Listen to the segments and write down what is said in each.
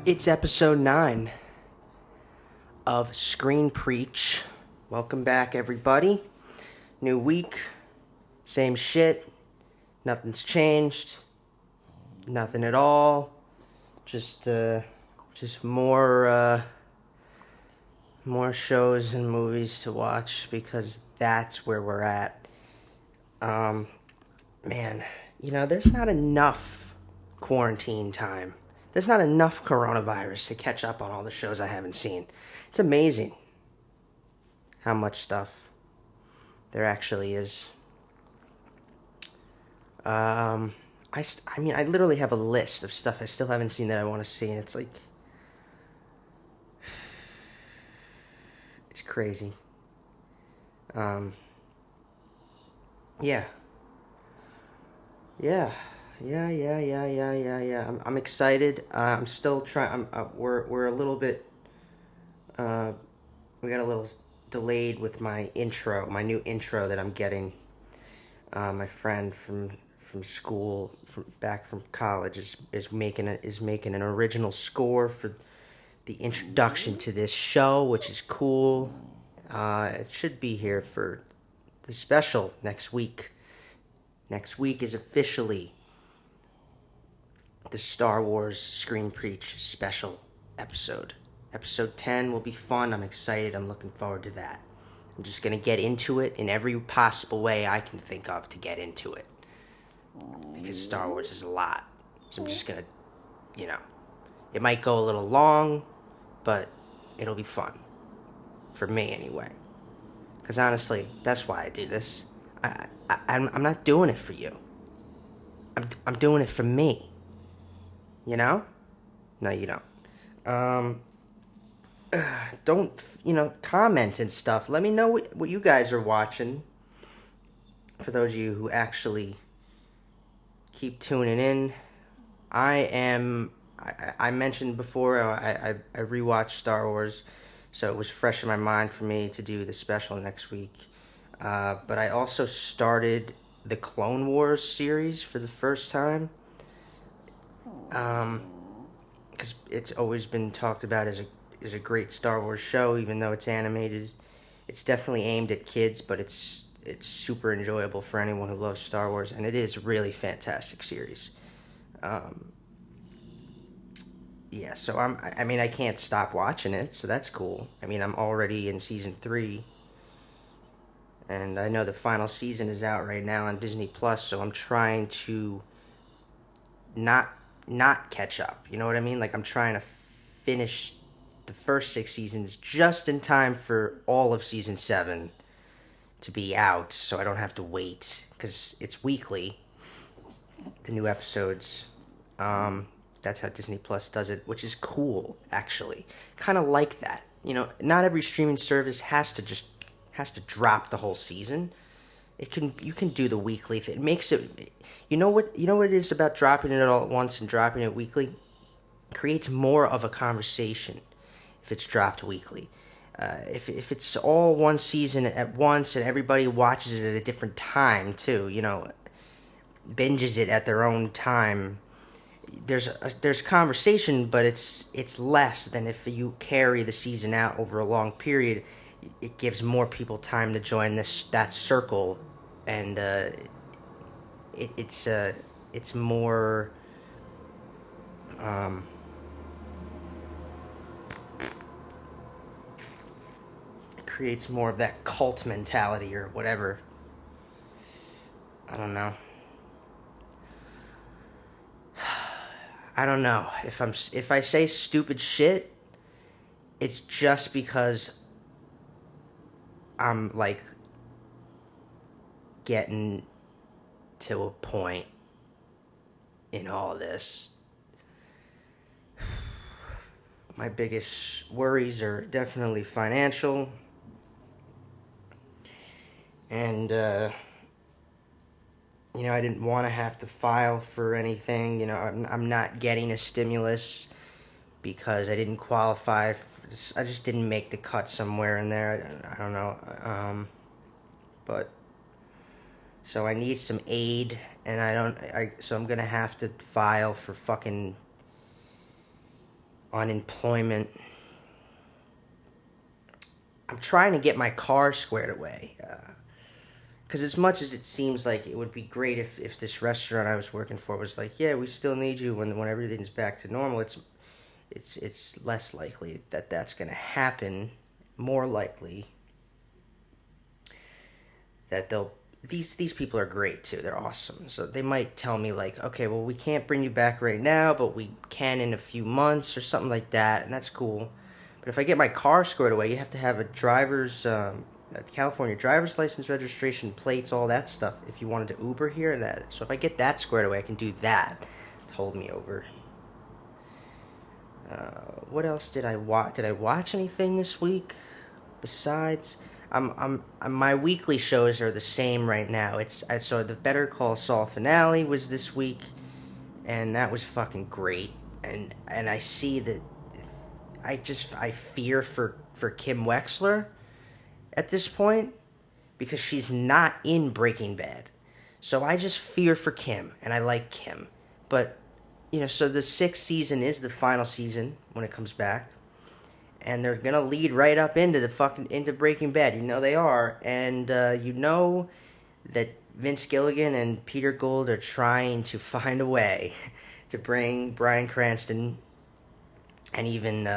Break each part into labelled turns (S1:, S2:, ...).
S1: It's episode 9 of Screen Preach. Welcome back, everybody. New week, same shit. Nothing's changed. Nothing at all. Just more shows and movies to watch because that's where we're at. Man, there's not enough quarantine time. There's not enough coronavirus to catch up on all the shows I haven't seen. It's amazing how much stuff there actually is. I literally have a list of stuff I still haven't seen that I want to see, and it's like, it's crazy. Yeah. Yeah. Yeah. I'm excited. I'm still trying. We're a little bit. Uh, we got a little delayed with my intro, my new intro that I'm getting. My friend from school, from college, is making an original score for the introduction to this show, which is cool. It should be here for the special next week. Next week is officially the Star Wars Screen Preach special episode. Episode 10 will be fun. I'm excited. I'm looking forward to that. I'm just going to get into it in every possible way I can think of to get into it. Because Star Wars is a lot. So I'm just going to, it might go a little long, but it'll be fun. For me, anyway. Because honestly, that's why I do this. I'm not doing it for you. I'm doing it for me. You know? No, you don't. Don't, comment and stuff. Let me know what you guys are watching. For those of you who actually keep tuning in, I mentioned before, I rewatched Star Wars, so it was fresh in my mind for me to do the special next week. But I also started the Clone Wars series for the first time. Because it's always been talked about as a great Star Wars show, even though it's animated. It's definitely aimed at kids, but it's super enjoyable for anyone who loves Star Wars, and it is a really fantastic series. Yeah, so I can't stop watching it, so that's cool. I'm already in season 3, and I know the final season is out right now on Disney Plus, so I'm trying to not catch up. You know what I mean? Like, I'm trying to finish the first 6 seasons just in time for all of season 7 to be out, so I don't have to wait, because it's weekly, the new episodes. That's how Disney Plus does it, which is cool, actually. Kind of like that. Not every streaming service has to drop the whole season. You can do the weekly thing. It makes it. You know what it is about dropping it all at once and dropping it weekly? It creates more of a conversation if it's dropped weekly. If it's all one season at once and everybody watches it at a different time too, binges it at their own time, there's conversation, but it's less than if you carry the season out over a long period. It gives more people time to join that circle, and it's more it creates more of that cult mentality or whatever. I don't know. I don't know if I say stupid shit, it's just because I'm like getting to a point in all this. My biggest worries are definitely financial, and I didn't want to have to file for anything. I'm not getting a stimulus because I didn't qualify. I just didn't make the cut somewhere in there. I don't know. But so I need some aid, and so I'm gonna have to file for fucking unemployment. I'm trying to get my car squared away. Because as much as it seems like it would be great if this restaurant I was working for was like, yeah, we still need you when everything's back to normal, it's less likely that that's going to happen. More likely that these people are great too. They're awesome. So they might tell me like, okay, well we can't bring you back right now, but we can in a few months or something like that, and that's cool. But if I get my car squared away, you have to have a California driver's license, registration, plates, all that stuff. If you wanted to Uber here and that, so if I get that squared away, I can do that to hold me over. What else did I watch? Did I watch anything this week besides? My weekly shows are the same right now. I saw the Better Call Saul finale was this week, and that was fucking great. And I see that I fear for Kim Wexler at this point because she's not in Breaking Bad. So I just fear for Kim, and I like Kim. But, so the sixth season is the final season when it comes back. And they're going to lead right up into Breaking Bad. They are. And, that Vince Gilligan and Peter Gould are trying to find a way to bring Bryan Cranston and even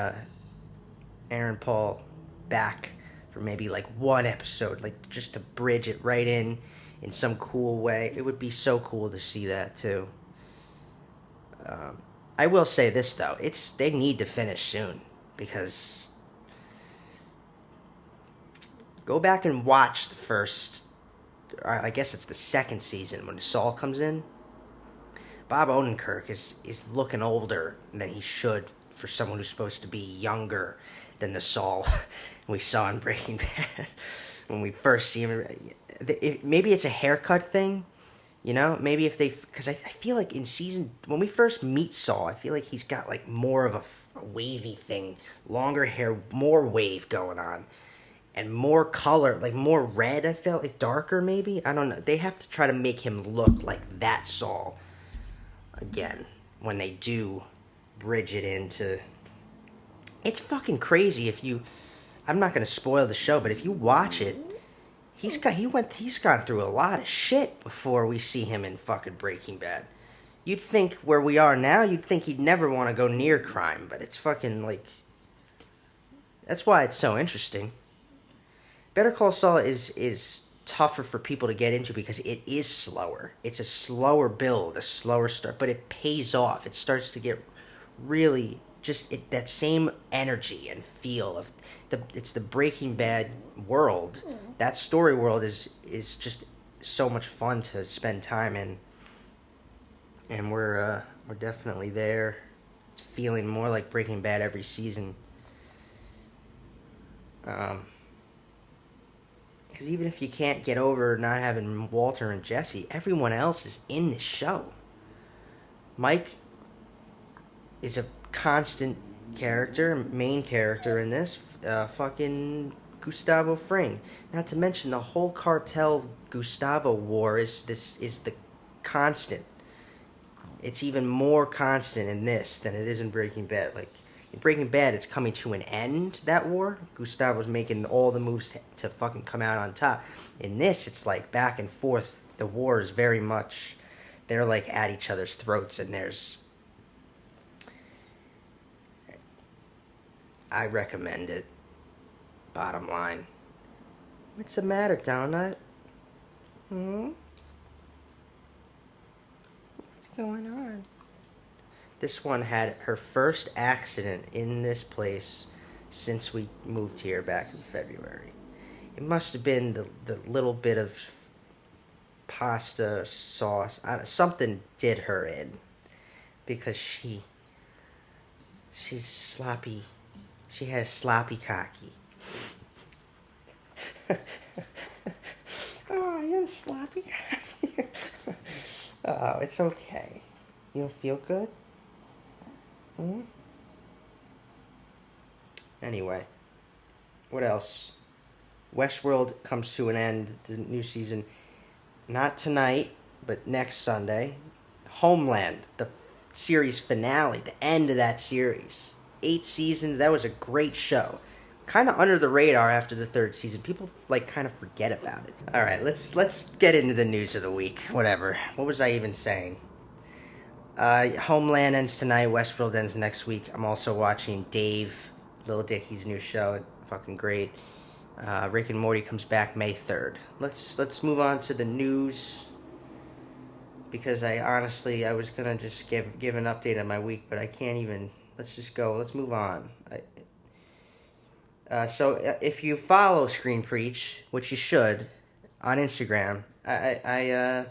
S1: Aaron Paul back for maybe like one episode, like just to bridge it right in some cool way. It would be so cool to see that too. I will say this though, they need to finish soon because go back and watch the first. I guess it's the second season when Saul comes in. Bob Odenkirk is looking older than he should for someone who's supposed to be younger than the Saul we saw in Breaking Bad when we first see him. Maybe it's a haircut thing, Maybe if because I feel like in season when we first meet Saul, I feel like he's got like more of a wavy thing, longer hair, more wave going on, and more color, like more red. I felt like darker, maybe. I don't know. They have to try to make him look like that Saul again when they do bridge it into. It's fucking crazy if you. I'm not gonna spoil the show, but if you watch it, he's gone through a lot of shit before we see him in fucking Breaking Bad. You'd think where we are now, you'd think he'd never want to go near crime, but it's fucking like. That's why it's so interesting. Better Call Saul is tougher for people to get into because it is slower. It's a slower build, a slower start, but it pays off. It starts to get really that same energy and feel of it's the Breaking Bad world. That story world is just so much fun to spend time in, and we're definitely there. It's feeling more like Breaking Bad every season. Because even if you can't get over not having Walter and Jesse, everyone else is in this show. Mike is a constant character, main character in this. Fucking Gustavo Fring. Not to mention the whole cartel Gustavo war is the constant. It's even more constant in this than it is in Breaking Bad. Like in Breaking Bad, it's coming to an end, that war. Gustavo's making all the moves to fucking come out on top. In this, it's like back and forth. The war is very much, they're like at each other's throats, and I recommend it. Bottom line. What's the matter, Donut? What's going on? This one had her first accident in this place since we moved here back in February. It must have been the little bit of pasta sauce. Something did her in. Because she's sloppy. She has sloppy cocky. Oh, you're sloppy cocky. Oh, it's okay. You don't feel good? Anyway, what else? Westworld comes to an end, the new season, not tonight, but next Sunday. Homeland, the series finale, the end of that series. 8 seasons. That was a great show. Kind of under the radar after the third season. People like kind of forget about it. All right, let's get into the news of the week. Whatever. What was I even saying? Homeland ends tonight. Westworld ends next week. I'm also watching Dave, Lil Dicky's new show. Fucking great. Rick and Morty comes back May 3rd. Let's move on to the news, because I was gonna just give an update on my week, but I can't even. Let's just go. Let's move on. So if you follow Screen Preach, which you should, on Instagram, I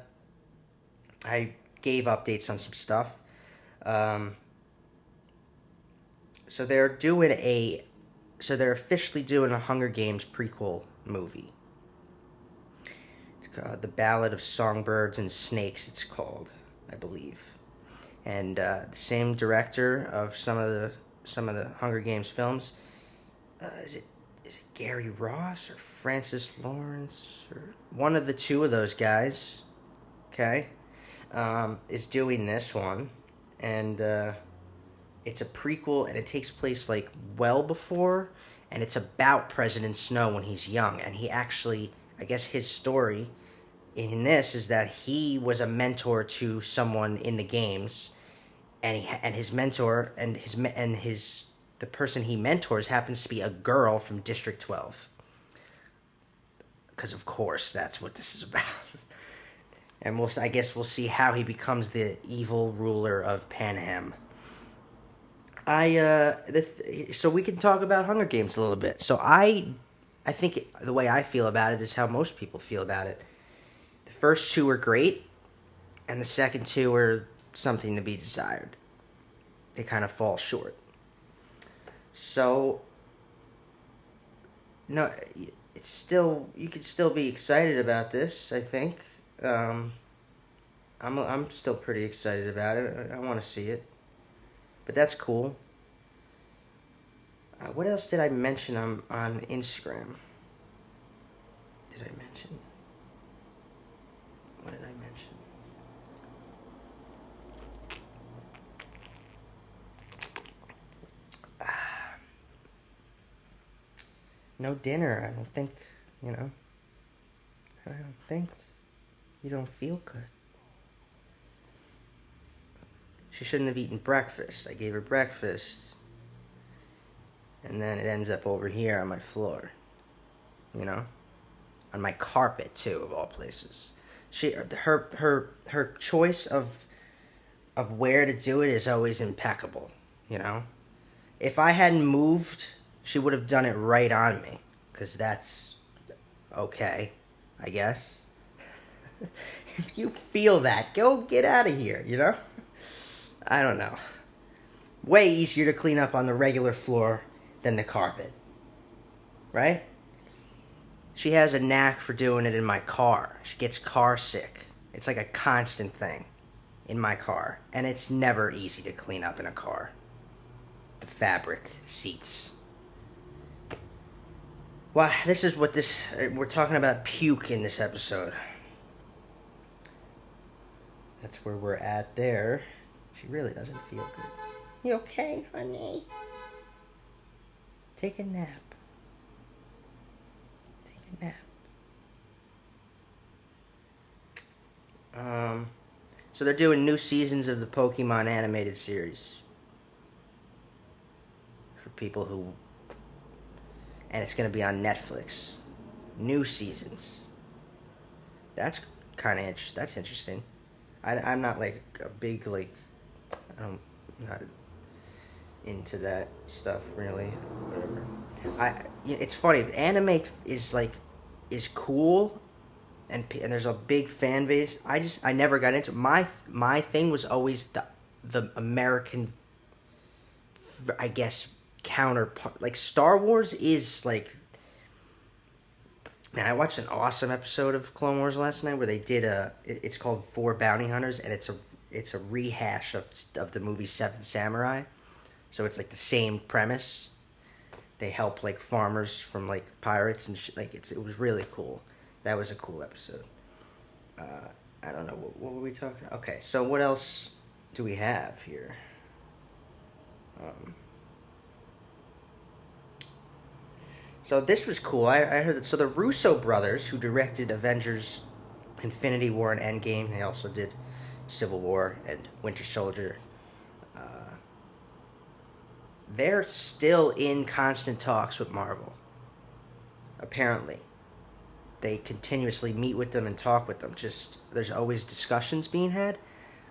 S1: gave updates on some stuff. Um, so they're officially doing a Hunger Games prequel movie. It's called The Ballad of Songbirds and Snakes. It's called, I believe, and the same director of some of the Hunger Games films. Is it Gary Ross or Francis Lawrence or one of the two of those guys? Okay, is doing this one, and it's a prequel, and it takes place like well before, and it's about President Snow when he's young, and he actually, I guess, his story in this is that he was a mentor to someone in the games, and his mentor and the person he mentors happens to be a girl from District 12. Because of course that's what this is about. And I guess we'll see how he becomes the evil ruler of Panem. So we can talk about Hunger Games a little bit. So I think the way I feel about it is how most people feel about it. The first two were great, and the second two are something to be desired. They kind of fall short. So, no, it's still, you could still be excited about this, I think. I'm still pretty excited about it. I want to see it. But that's cool. What else did I mention on Instagram? Did I mention? What did I mention? No dinner. I don't think, you know. I don't think. You don't feel good. She shouldn't have eaten breakfast. I gave her breakfast. And then it ends up over here on my floor. You know? On my carpet, too, of all places. Her choice of where to do it is always impeccable, you know? If I hadn't moved, she would have done it right on me, because that's okay, I guess. If you feel that, go get out of here, you know? I don't know. Way easier to clean up on the regular floor than the carpet, right? She has a knack for doing it in my car. She gets car sick. It's like a constant thing in my car, and it's never easy to clean up in a car. The fabric, seats. Well, this is what we're talking about puke in this episode. That's where we're at there. She really doesn't feel good. You okay, honey? Take a nap. Take a nap. So they're doing new seasons of the Pokemon animated series. For people who... And it's going to be on Netflix. New seasons. That's kind of that's interesting. I'm not like a big, like... I'm not into that stuff, really. Whatever. It's funny. Anime is cool, and there's a big fan base. I never got into it. My thing was always the American, I guess, counterpart. Like Star Wars is like, man, I watched an awesome episode of Clone Wars last night where they did it's called Four Bounty Hunters, and it's a rehash of the movie Seven Samurai. So it's like the same premise. They help like farmers from like pirates and like it was really cool. That was a cool episode. I don't know what were we talking about? Okay, so what else do we have here? So this was cool. I heard that. So the Russo brothers, who directed Avengers, Infinity War, and Endgame, they also did Civil War and Winter Soldier. They're still in constant talks with Marvel. Apparently, they continuously meet with them and talk with them. Just there's always discussions being had.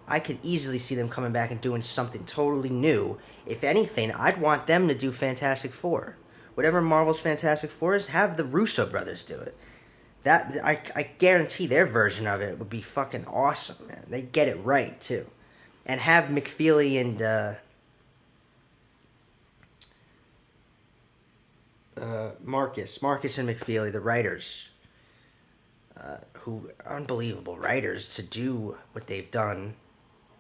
S1: I could easily see them coming back and doing something totally new. If anything, I'd want them to do Fantastic Four. Whatever Marvel's Fantastic Four is, have the Russo brothers do it. That I guarantee their version of it would be fucking awesome, man. They get it right too, and have McFeely and Marcus and McFeely, the writers, who unbelievable writers to do what they've done.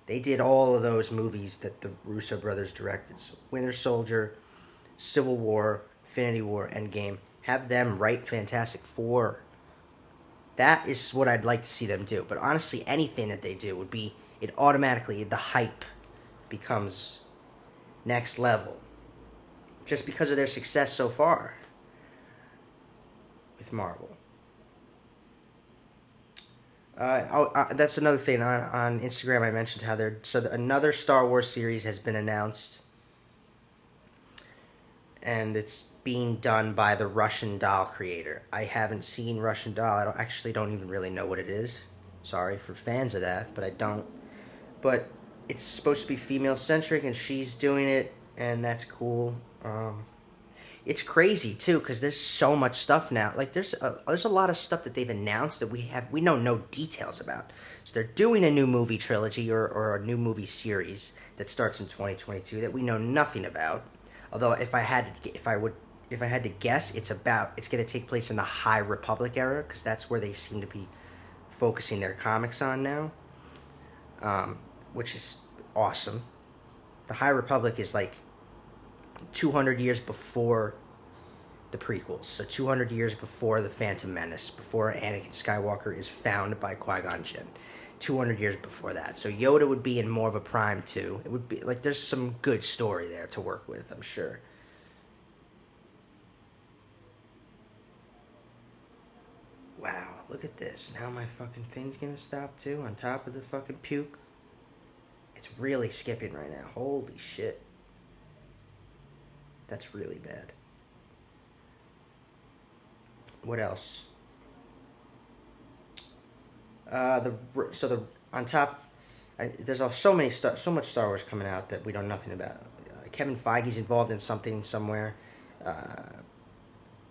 S1: They did all of those movies that the Russo brothers directed. So Winter Soldier, Civil War, Infinity War, Endgame. Have them write Fantastic Four. That is what I'd like to see them do. But honestly, anything that they do would be, it automatically, the hype becomes next level. Just because of their success so far with Marvel. That's another thing on Instagram. I mentioned how another Star Wars series has been announced, and it's being done by the Russian Doll creator. I haven't seen Russian Doll. I don't even really know what it is. Sorry for fans of that, but I don't. But it's supposed to be female centric, and she's doing it, and that's cool. It's crazy too because there's so much stuff now. Like there's a lot of stuff that they've announced that we know no details about. So they're doing a new movie trilogy or a new movie series that starts in 2022 that we know nothing about. Although if I had to guess, it's going to take place in the High Republic era because that's where they seem to be focusing their comics on now, which is awesome. The High Republic is like 200 years before the prequels. So 200 years before the Phantom Menace, before Anakin Skywalker is found by Qui-Gon Jinn. 200 years before that. So Yoda would be in more of a prime too. It would be like there's some good story there to work with, I'm sure. Wow, look at this. Now my fucking thing's gonna stop too on top of the fucking puke. It's really skipping right now. Holy shit. That's really bad. What else? The on top, there's so much Star Wars coming out that we know nothing about. Kevin Feige's involved in something somewhere.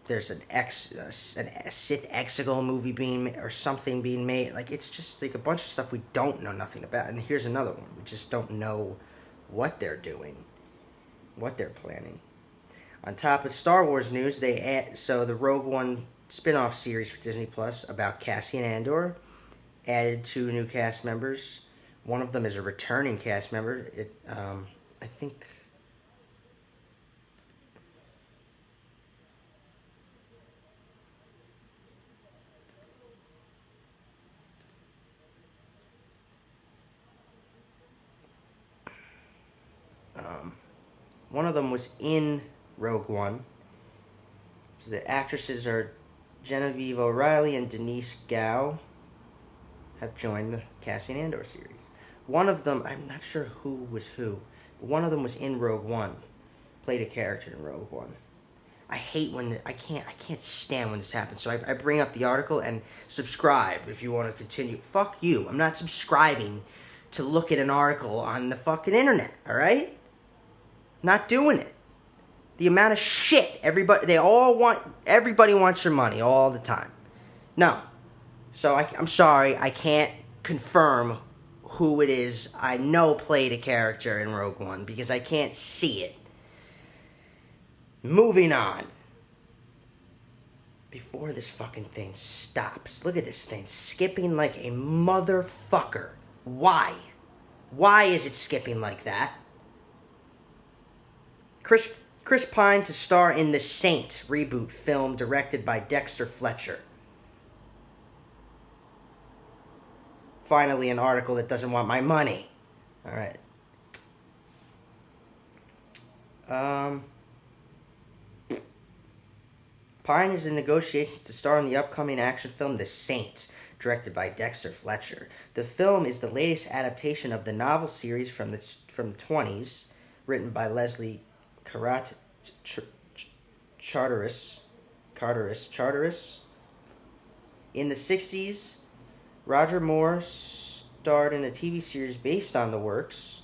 S1: There's a Sith Exegol movie or something being made. Like it's just like a bunch of stuff we don't know nothing about. And here's another one. We just don't know what they're doing, what they're planning. On top of Star Wars news, the Rogue One spin-off series for Disney Plus about Cassian Andor added 2 new cast members. One of them is a returning cast member. I think. One of them was in Rogue One. So the actresses are Genevieve O'Reilly and Denise Gow have joined the Cassian Andor series. One of them, I'm not sure who was who, but one of them was in Rogue One, played a character in Rogue One. I hate when I can't stand when this happens. So I bring up the article and subscribe if you want to continue. Fuck you. I'm not subscribing to look at an article on the fucking internet. All right, not doing it. The amount of shit everybody wants your money all the time. No. So I'm sorry, I can't confirm who it is I know played a character in Rogue One because I can't see it. Moving on. Before this fucking thing stops, look at this thing skipping like a motherfucker. Why? Why is it skipping like that? Chris Pine to star in The Saint reboot film directed by Dexter Fletcher. Finally, an article that doesn't want my money. All right. Pine is in negotiations to star in the upcoming action film The Saint, directed by Dexter Fletcher. The film is the latest adaptation of the novel series from the 20s, written by Leslie Charteris. Charteris. In the 60s, Roger Moore starred in a TV series based on the works.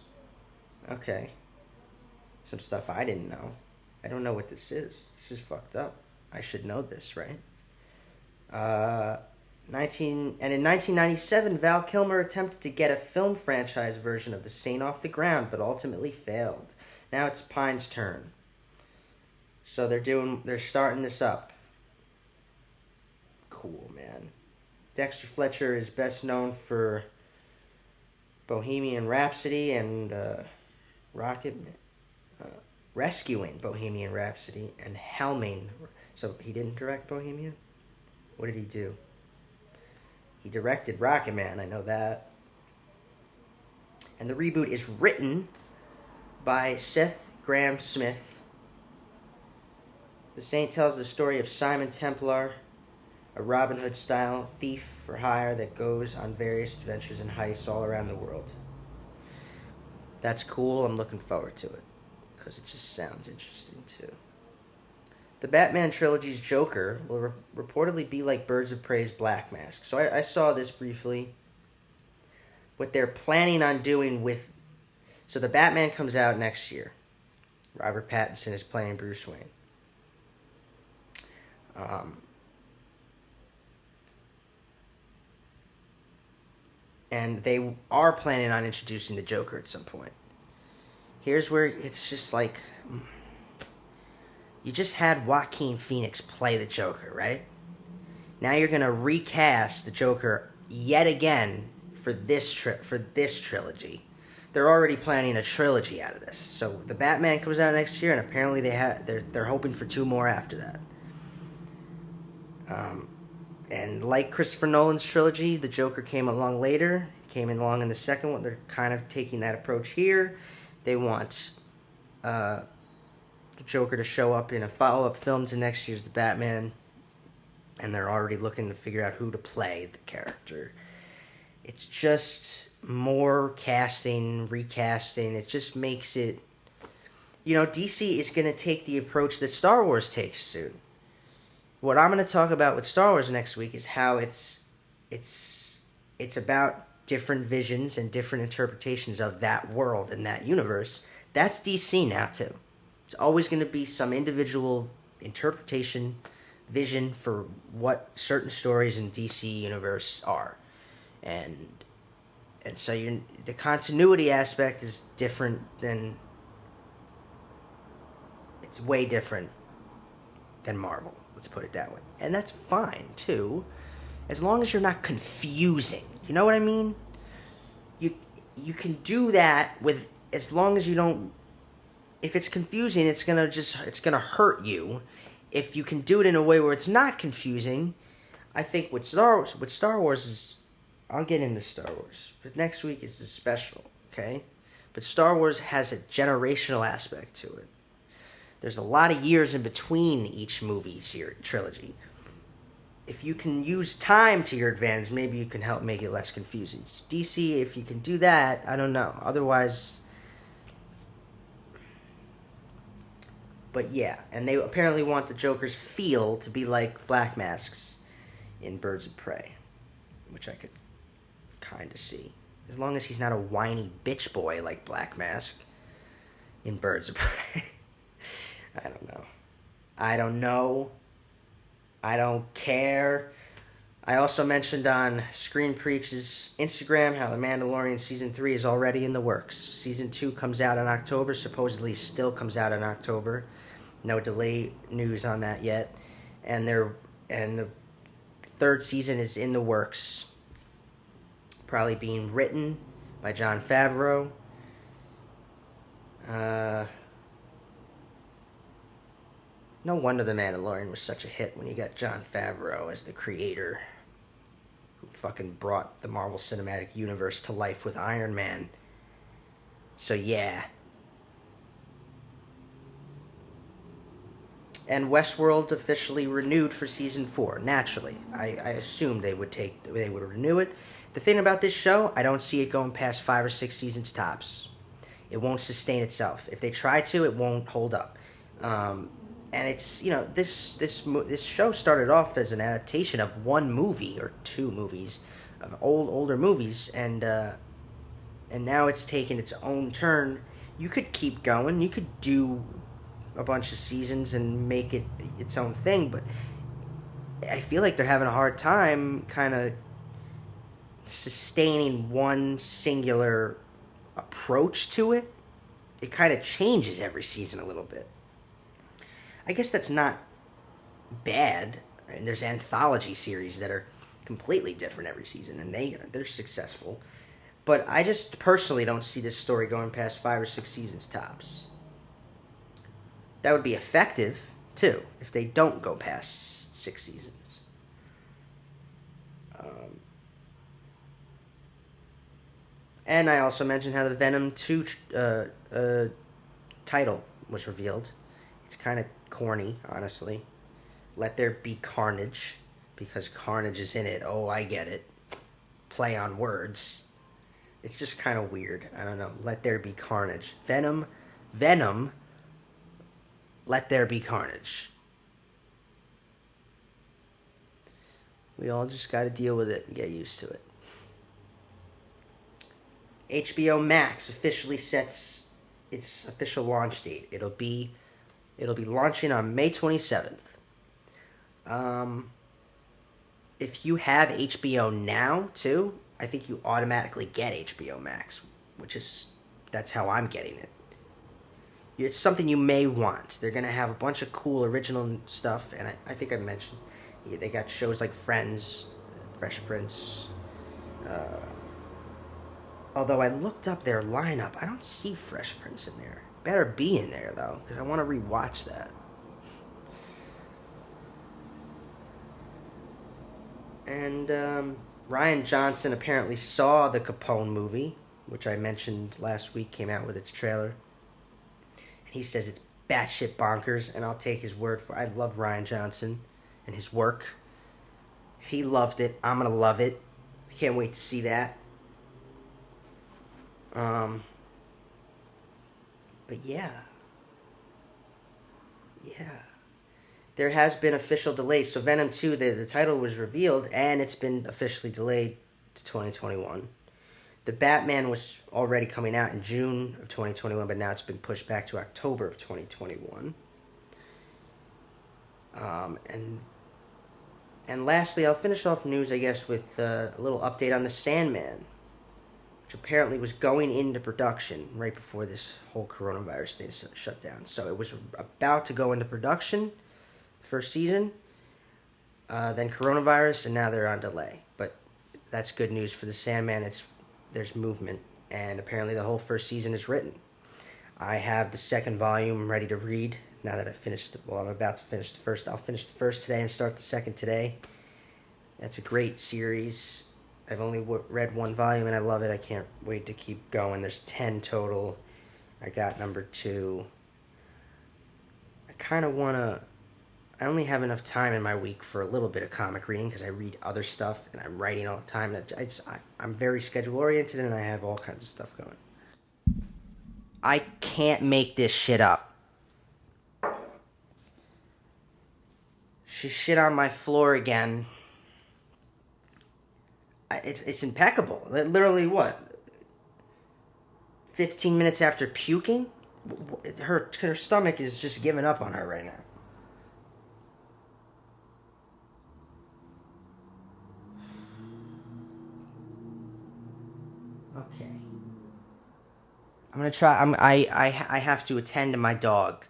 S1: Okay. Some stuff I didn't know. I don't know what this is. This is fucked up. I should know this, right? In 1997, Val Kilmer attempted to get a film franchise version of The Saint off the ground, but ultimately failed. Now it's Pine's turn. So they're starting this up. Cool, man. Dexter Fletcher is best known for Bohemian Rhapsody and rescuing Bohemian Rhapsody and helming. So he didn't direct Bohemian? What did he do? He directed Rocket Man, I know that. And the reboot is written by Seth Grahame-Smith. The Saint tells the story of Simon Templar, a Robin Hood-style thief for hire that goes on various adventures and heists all around the world. That's cool. I'm looking forward to it because it just sounds interesting too. The Batman trilogy's Joker will reportedly be like Birds of Prey's Black Mask. So I saw this briefly. What they're planning on doing with... So the Batman comes out next year. Robert Pattinson is playing Bruce Wayne. And they are planning on introducing the Joker at some point. Here's where it's just like... You just had Joaquin Phoenix play the Joker, right? Now you're going to recast the Joker yet again for this trilogy. They're already planning a trilogy out of this. So the Batman comes out next year, and apparently they're hoping for 2 more after that. And like Christopher Nolan's trilogy, the Joker came along later. Came along in the second one. They're kind of taking that approach here. They want the Joker to show up in a follow-up film to next year's The Batman. And they're already looking to figure out who to play the character. It's just more casting, recasting. It just makes it... You know, DC is going to take the approach that Star Wars takes soon. What I'm going to talk about with Star Wars next week is how it's about different visions and different interpretations of that world and that universe. That's DC now, too. It's always going to be some individual interpretation, vision for what certain stories in DC universe are. And so the continuity aspect is different than... It's way different than Marvel. Let's put it that way. And that's fine, too. As long as you're not confusing. You know what I mean? You can do that with... As long as you don't... If it's confusing, it's gonna hurt you. If you can do it in a way where it's not confusing, I think with Star Wars is... I'll get into Star Wars. But next week is a special, okay? But Star Wars has a generational aspect to it. There's a lot of years in between each movie trilogy. If you can use time to your advantage, maybe you can help make it less confusing. DC, if you can do that, I don't know. Otherwise... But yeah, and they apparently want the Joker's feel to be like Black Mask's in Birds of Prey, which I could kind of see. As long as he's not a whiny bitch boy like Black Mask in Birds of Prey. I don't know. I don't care. I also mentioned on Screen Preach's Instagram how The Mandalorian Season 3 is already in the works. Season 2 comes out in October, supposedly still comes out in October. No delay news on that yet. And the 3rd season is in the works. Probably being written by Jon Favreau. No wonder The Mandalorian was such a hit when you got Jon Favreau as the creator, who fucking brought the Marvel Cinematic Universe to life with Iron Man. So yeah. And Westworld officially renewed for season 4. Naturally, I assumed they would renew it. The thing about this show, I don't see it going past 5 or 6 seasons tops. It won't sustain itself. If they try to, it won't hold up. Um, and it's this show started off as an adaptation of one movie or two movies, of older movies, and now it's taken its own turn. You could keep going. You could do a bunch of seasons and make it its own thing, but I feel like they're having a hard time kind of sustaining one singular approach to it. It kind of changes every season a little bit. I guess that's not bad. I mean, there's anthology series that are completely different every season, and they're successful. But I just personally don't see this story going past 5 or 6 seasons tops. That would be effective too if they don't go past 6 seasons. Um, and I also mentioned how the Venom 2 title was revealed. It's kind of corny, honestly. Let there be carnage, because carnage is in it. Oh, I get it. Play on words. It's just kind of weird. I don't know. Let there be carnage. Venom. Let there be carnage. We all just got to deal with it and get used to it. HBO Max officially sets its official launch date. It'll be launching on May 27th. If you have HBO now too, I think you automatically get HBO Max, that's how I'm getting it. It's something you may want. They're going to have a bunch of cool original stuff, and I think I mentioned, they got shows like Friends, Fresh Prince. Although I looked up their lineup, I don't see Fresh Prince in there. Better be in there, though, because I want to rewatch that. And Ryan Johnson apparently saw the Capone movie, which I mentioned last week, came out with its trailer. He says it's batshit bonkers, and I'll take his word for it. I love Ryan Johnson and his work. If he loved it, I'm going to love it. I can't wait to see that. But yeah. There has been official delays. So Venom 2, the title was revealed, and it's been officially delayed to 2021. The Batman was already coming out in June of 2021, but now it's been pushed back to October of 2021. And lastly, I'll finish off news, I guess, with a little update on The Sandman, which apparently was going into production right before this whole coronavirus thing shut down. So it was about to go into production, the first season, then coronavirus, and now they're on delay. But that's good news for The Sandman. There's movement, and apparently the whole first season is written. I have the second volume ready to read now that I'm about to finish the first. I'll finish the first today and start the second today. That's a great series. I've only read one volume, and I love it. I can't wait to keep going. There's 10 total. I got number 2. I only have enough time in my week for a little bit of comic reading because I read other stuff and I'm writing all the time. I'm very schedule oriented and I have all kinds of stuff going. I can't make this shit up. She shit on my floor again. It's impeccable. Literally what? 15 minutes after puking? Her stomach is just giving up on her right now. Okay. I'm gonna try. I have to attend to my dog.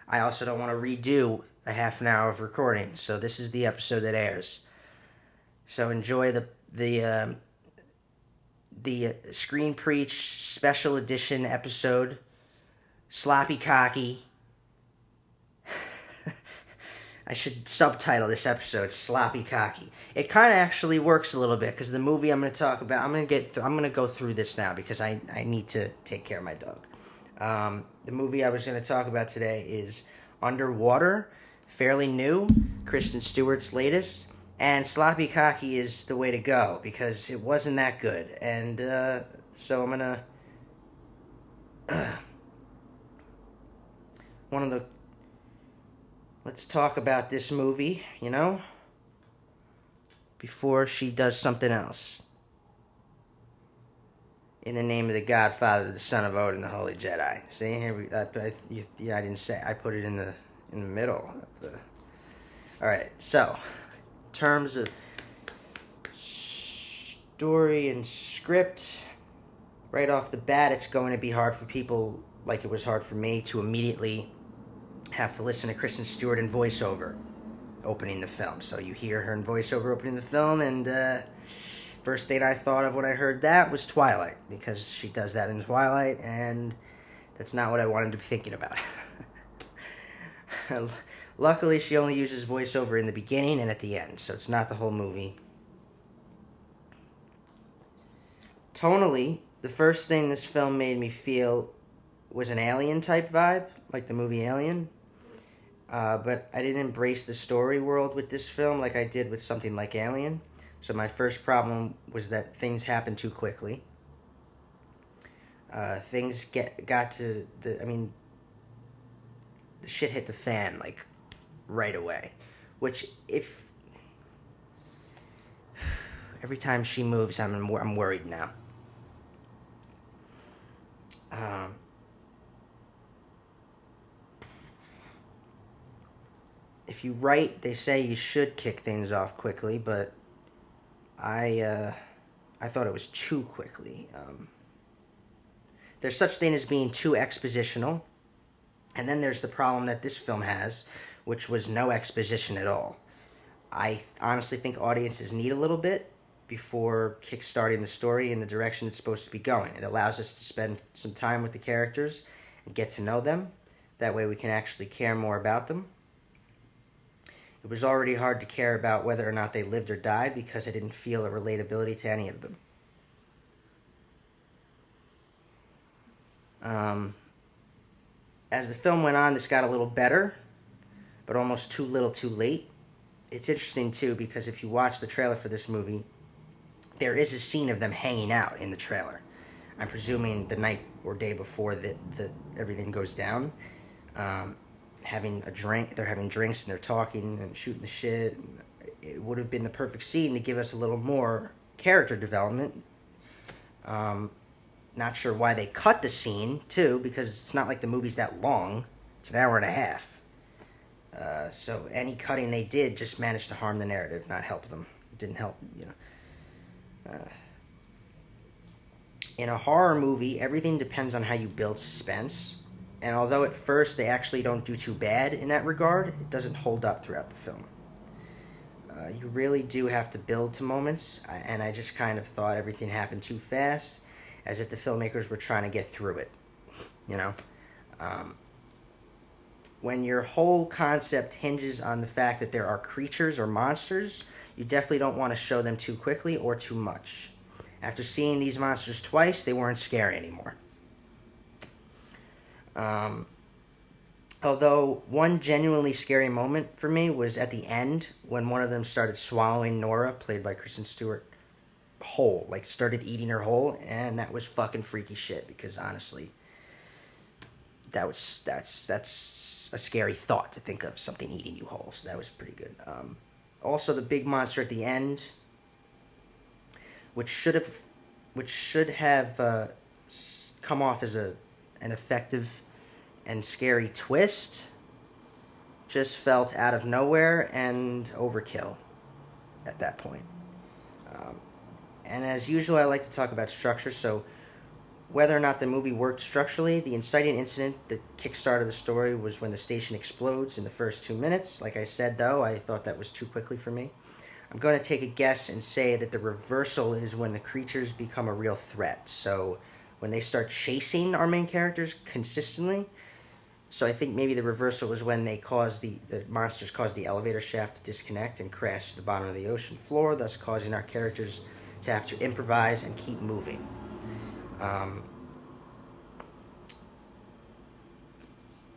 S1: I also don't want to redo a half an hour of recording, so this is the episode that airs. So enjoy the Screen Preach special edition episode. Sloppy Cocky. I should subtitle this episode "Sloppy Cocky." It kind of actually works a little bit because the movie I'm going to talk about, I'm going to go through this now because I need to take care of my dog. The movie I was going to talk about today is Underwater, fairly new, Kristen Stewart's latest, and Sloppy Cocky is the way to go because it wasn't that good. And so I'm gonna one of the let's talk about this movie, before she does something else. In the name of the Godfather, the Son of Odin, the Holy Jedi. See here, yeah, I didn't say. I put it in the middle of the. All right, so in terms of story and script, right off the bat, it's going to be hard for people, like it was hard for me, to immediately have to listen to Kristen Stewart in voiceover opening the film. So you hear her in voiceover opening the film, and first thing I thought of when I heard that was Twilight, because she does that in Twilight, and that's not what I wanted to be thinking about. Luckily, she only uses voiceover in the beginning and at the end, so it's not the whole movie. Tonally, the first thing this film made me feel was an Alien type vibe, like the movie Alien. But I didn't embrace the story world with this film like I did with something like Alien. So my first problem was that things happened too quickly. Things got to the. I mean, the shit hit the fan like right away, which if every time she moves, I'm worried now. If you write, they say you should kick things off quickly, but I thought it was too quickly. There's such thing as being too expositional, and then there's the problem that this film has, which was no exposition at all. I honestly think audiences need a little bit before kickstarting the story in the direction it's supposed to be going. It allows us to spend some time with the characters and get to know them. That way we can actually care more about them. It was already hard to care about whether or not they lived or died because I didn't feel a relatability to any of them. As the film went on, this got a little better, but almost too little too late. It's interesting, too, because if you watch the trailer for this movie, there is a scene of them hanging out in the trailer. I'm presuming the night or day before that everything goes down. Having a drink, they're having drinks and they're talking and shooting the shit. It would have been the perfect scene to give us a little more character development. Not sure why they cut the scene, too, because it's not like the movie's that long. It's an hour and a half. So any cutting they did just managed to harm the narrative, not help them. It didn't help, In a horror movie, everything depends on how you build suspense. And although at first they actually don't do too bad in that regard, it doesn't hold up throughout the film. You really do have to build to moments, and I just kind of thought everything happened too fast, as if the filmmakers were trying to get through it, When your whole concept hinges on the fact that there are creatures or monsters, you definitely don't want to show them too quickly or too much. After seeing these monsters twice, they weren't scary anymore. Although one genuinely scary moment for me was at the end when one of them started swallowing Nora, played by Kristen Stewart, whole, like started eating her whole, and that was fucking freaky shit because honestly, that's a scary thought to think of something eating you whole. So that was pretty good. Also, the big monster at the end, which should have come off as an effective and scary twist, just felt out of nowhere and overkill at that point. And as usual, I like to talk about structure, so whether or not the movie worked structurally, the inciting incident that kickstarted the story was when the station explodes in the first 2 minutes. Like I said, though, I thought that was too quickly for me. I'm going to take a guess and say that the reversal is when the creatures become a real threat. So when they start chasing our main characters consistently, so I think maybe the reversal was when they the monsters cause the elevator shaft to disconnect and crash to the bottom of the ocean floor, thus causing our characters to have to improvise and keep moving.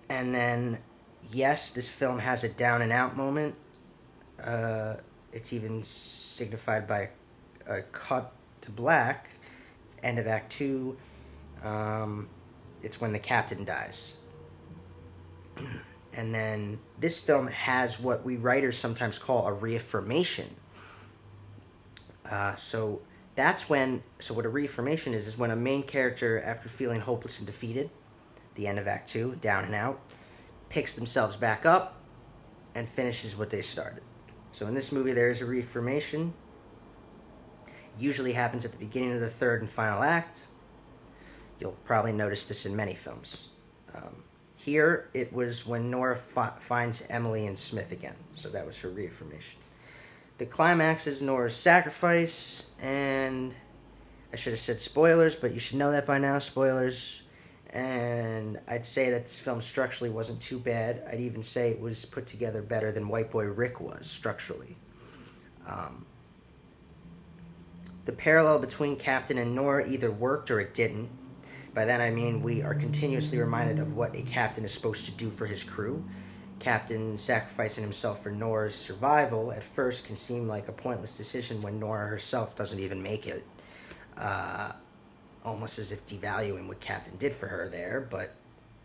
S1: And then yes, this film has a down and out moment. Uh, it's even signified by a cut to black. End of Act Two. Um, it's when the captain dies. And then this film has what we writers sometimes call a reaffirmation. So that's when. So what a reaffirmation is when a main character, after feeling hopeless and defeated, the end of Act Two, down and out, picks themselves back up and finishes what they started. So in this movie, there is a reaffirmation. Usually happens at the beginning of the third and final act. You'll probably notice this in many films. Here, it was when Nora finds Emily and Smith again. So that was her reaffirmation. The climax is Nora's sacrifice, and I should have said spoilers, but you should know that by now, spoilers. And I'd say that this film structurally wasn't too bad. I'd even say it was put together better than White Boy Rick was, structurally. The parallel between Captain and Nora either worked or it didn't. By that I mean we are continuously reminded of what a captain is supposed to do for his crew. Captain sacrificing himself for Nora's survival at first can seem like a pointless decision when Nora herself doesn't even make it. Almost as if devaluing what Captain did for her there, but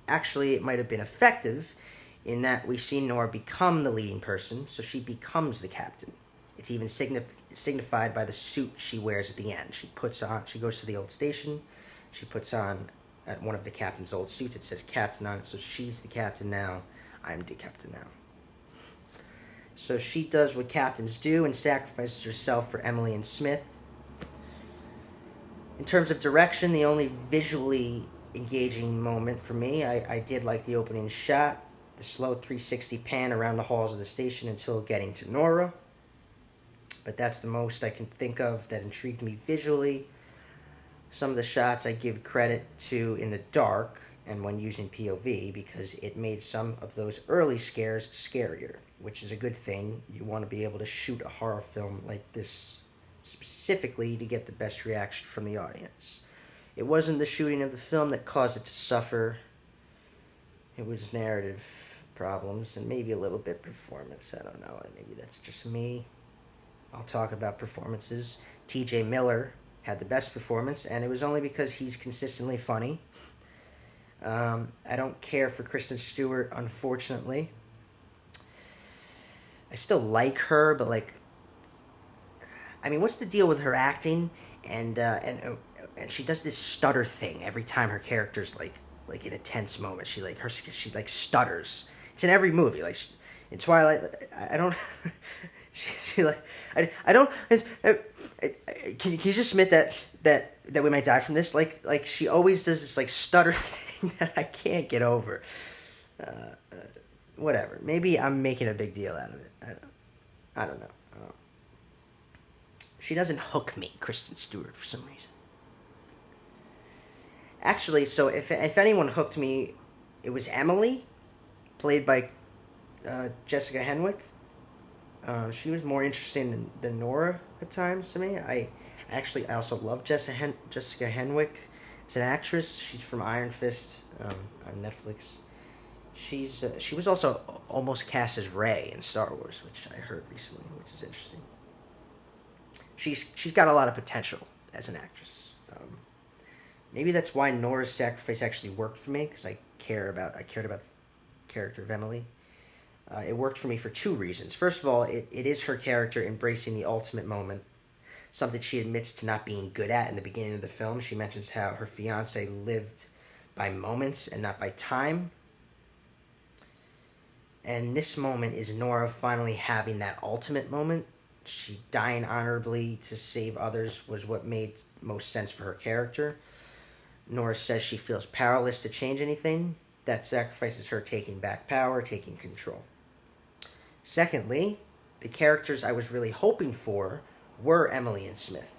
S1: actually it might have been effective in that we see Nora become the leading person, so she becomes the captain. It's even signified by the suit she wears at the end. She goes to the old station, she puts on one of the captain's old suits. It says captain on it, so she's the captain now. I'm the captain now. So she does what captains do and sacrifices herself for Emily and Smith. In terms of direction, the only visually engaging moment for me, I did like the opening shot, the slow 360 pan around the halls of the station until getting to Nora. But that's the most I can think of that intrigued me visually. Some of the shots I give credit to in the dark and when using POV because it made some of those early scares scarier, which is a good thing. You want to be able to shoot a horror film like this specifically to get the best reaction from the audience. It wasn't the shooting of the film that caused it to suffer. It was narrative problems and maybe a little bit performance. I don't know. Maybe that's just me. I'll talk about performances. T.J. Miller had the best performance, and it was only because he's consistently funny. I don't care for Kristen Stewart, unfortunately. I still like her, but I mean, what's the deal with her acting? And she does this stutter thing every time her character's like in a tense moment. She stutters. It's in every movie. In Twilight, I don't. she I don't. Can you just admit that we might die from this? Like she always does this stutter thing that I can't get over. Whatever. Maybe I'm making a big deal out of it. I don't know. She doesn't hook me, Kristen Stewart, for some reason. Actually, so if anyone hooked me, it was Emily, played by Jessica Henwick. She was more interesting than Nora at times to me. I also love Jessica Henwick as an actress. She's from Iron Fist on Netflix. She was also almost cast as Rey in Star Wars, which I heard recently, which is interesting. She's got a lot of potential as an actress. Maybe that's why Nora's sacrifice actually worked for me because I cared about the character of Emily. It worked for me for two reasons. First of all, it is her character embracing the ultimate moment, something she admits to not being good at in the beginning of the film. She mentions how her fiance lived by moments and not by time. And this moment is Nora finally having that ultimate moment. She dying honorably to save others was what made most sense for her character. Nora says she feels powerless to change anything. That sacrifice is her taking back power, taking control. Secondly, the characters I was really hoping for were Emily and Smith.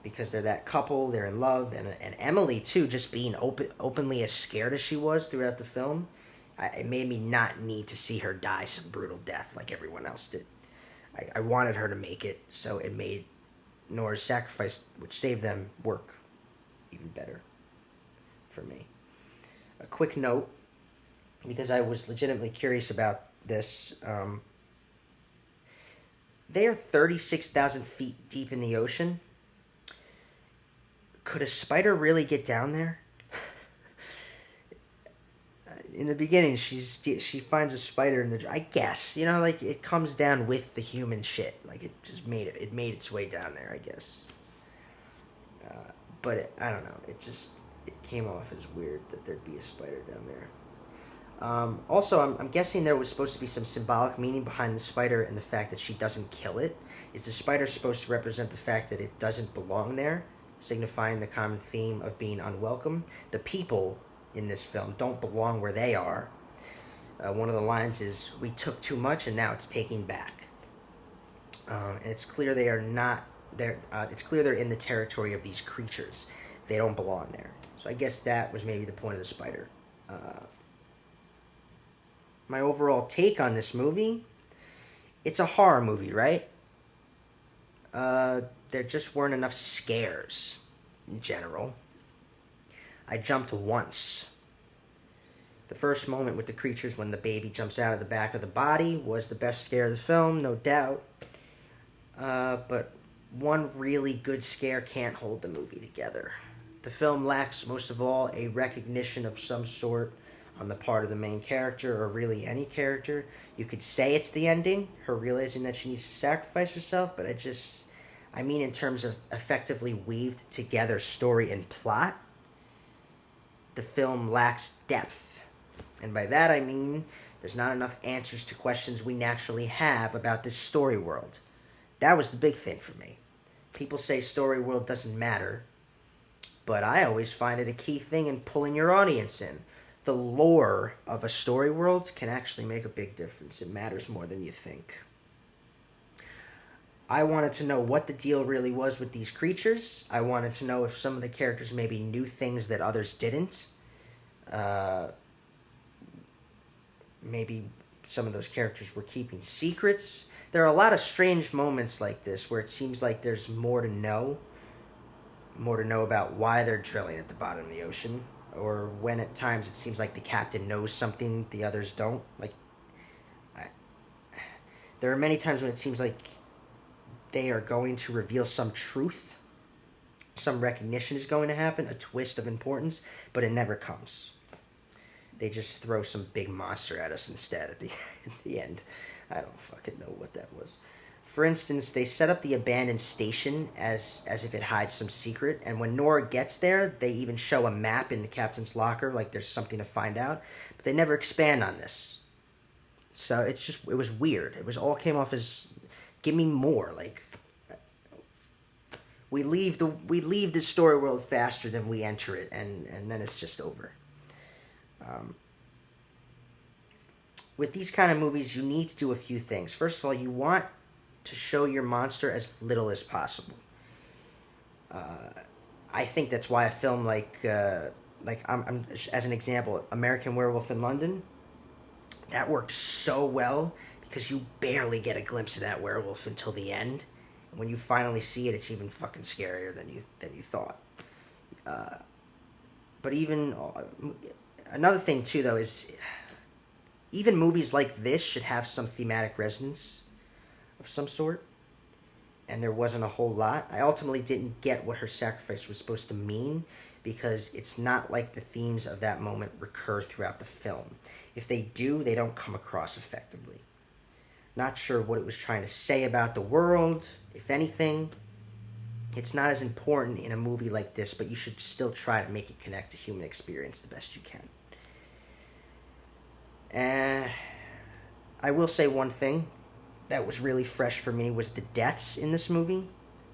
S1: Because they're that couple, they're in love, and Emily, too, just being openly as scared as she was throughout the film, it made me not need to see her die some brutal death like everyone else did. I wanted her to make it, so it made Nora's sacrifice, which saved them, work even better for me. A quick note, because I was legitimately curious about this. They are 36,000 feet deep in the ocean. Could a spider really get down there? In the beginning, she finds a spider in the. I guess like it comes down with the human shit. Like it just made its way down there. I guess, but I don't know. It came off as weird that there'd be a spider down there. Also, I'm guessing there was supposed to be some symbolic meaning behind the spider and the fact that she doesn't kill it. Is the spider supposed to represent the fact that it doesn't belong there, signifying the common theme of being unwelcome? The people in this film don't belong where they are. One of the lines is, "We took too much and now it's taking back." And it's clear they are not there. It's clear they're in the territory of these creatures. They don't belong there. So I guess that was maybe the point of the spider. My overall take on this movie, it's a horror movie, right? There just weren't enough scares in general. I jumped once. The first moment with the creatures when the baby jumps out of the back of the body was the best scare of the film, no doubt. But one really good scare can't hold the movie together. The film lacks, most of all, a recognition of some sort on the part of the main character, or really any character. You could say it's the ending, her realizing that she needs to sacrifice herself, but I mean in terms of effectively weaved together story and plot, the film lacks depth. And by that I mean there's not enough answers to questions we naturally have about this story world. That was the big thing for me. People say story world doesn't matter, but I always find it a key thing in pulling your audience in. The lore of a story world can actually make a big difference. It matters more than you think. I wanted to know what the deal really was with these creatures. I wanted to know if some of the characters maybe knew things that others didn't. Maybe some of those characters were keeping secrets. There are a lot of strange moments like this where it seems like there's more to know. More to know about why they're drilling at the bottom of the ocean, or when at times it seems like the captain knows something the others don't. I, there are many times when it seems like they are going to reveal some truth, some recognition is going to happen, a twist of importance, but it never comes. They just throw some big monster at us instead at the end. I don't fucking know what that was. For instance, they set up the abandoned station as if it hides some secret, and when Nora gets there, they even show a map in the captain's locker, like there's something to find out, but they never expand on this. So it was weird. It was all came off as, give me more. Like, we leave this story world faster than we enter it, and then it's just over. With these kind of movies, you need to do a few things. First of all, you want to show your monster as little as possible. I think that's why a film I'm as an example, American Werewolf in London, that worked so well because you barely get a glimpse of that werewolf until the end. And when you finally see it, it's even fucking scarier than you thought. But even another thing too, though, is even movies like this should have some thematic resonance of some sort, and there wasn't a whole lot. I ultimately didn't get what her sacrifice was supposed to mean because it's not like the themes of that moment recur throughout the film. If they do, they don't come across effectively. Not sure what it was trying to say about the world, if anything. It's not as important in a movie like this, but you should still try to make it connect to human experience the best you can. I will say one thing that was really fresh for me was the deaths in this movie.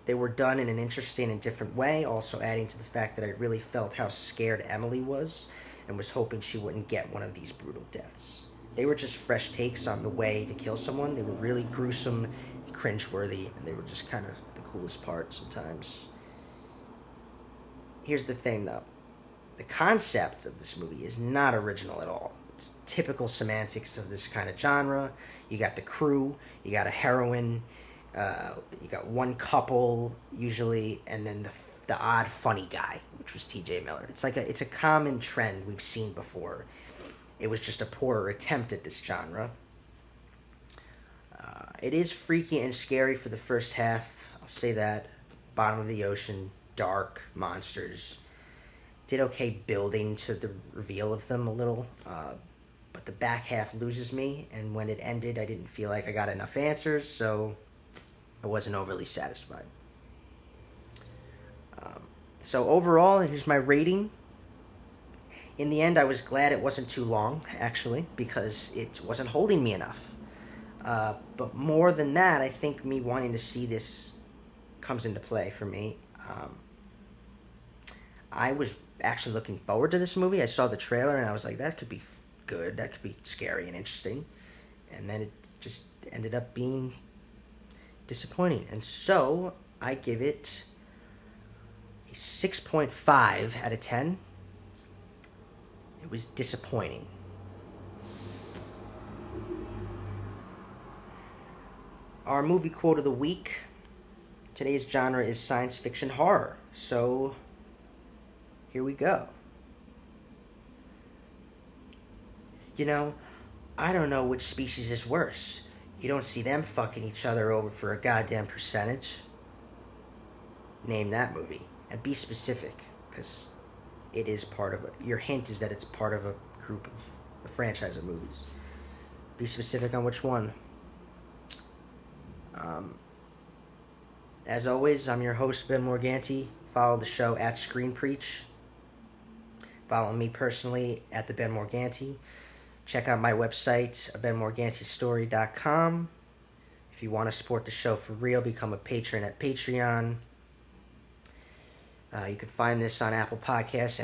S1: They were done in an interesting and different way, also adding to the fact that I really felt how scared Emily was and was hoping she wouldn't get one of these brutal deaths. They were just fresh takes on the way to kill someone. They were really gruesome, cringeworthy, and they were just kind of the coolest part sometimes. Here's the thing, though. The concept of this movie is not original at all. It's typical semantics of this kind of genre. You got the crew, you got a heroine, you got one couple usually, and then the odd funny guy, which was T.J. Miller. It's a common trend we've seen before. It was just a poorer attempt at this genre. It is freaky and scary for the first half. I'll say that. Bottom of the ocean, dark, monsters. Did okay building to the reveal of them a little. But the back half loses me, and when it ended, I didn't feel like I got enough answers, so I wasn't overly satisfied. So overall, here's my rating. In the end, I was glad it wasn't too long, actually, because it wasn't holding me enough. But more than that, I think me wanting to see this comes into play for me. I was actually looking forward to this movie. I saw the trailer and I was like, that could be good. That could be scary and interesting. And then it just ended up being disappointing. And so I give it a 6.5 out of 10. It was disappointing. Our movie quote of the week. Today's genre is science fiction horror. So here we go. You know, I don't know which species is worse. You don't see them fucking each other over for a goddamn percentage. Name that movie. And be specific, because it is part of it. Your hint is that it's part of a group of a franchise of movies. Be specific on which one. As always, I'm your host, Ben Morganti. Follow the show at Screen Preach. Follow me personally at the Ben Morganti. Check out my website, benmorgantistory.com. If you want to support the show for real, become a patron at Patreon. You can find this on Apple Podcasts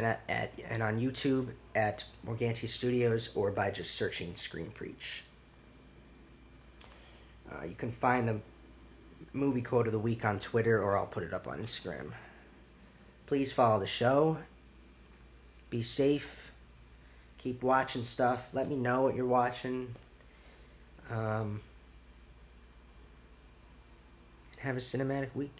S1: and on YouTube at Morganti Studios, or by just searching Screen Preach. You can find the movie quote of the week on Twitter, or I'll put it up on Instagram. Please follow the show. Be safe. Keep watching stuff. Let me know what you're watching. And have a cinematic week.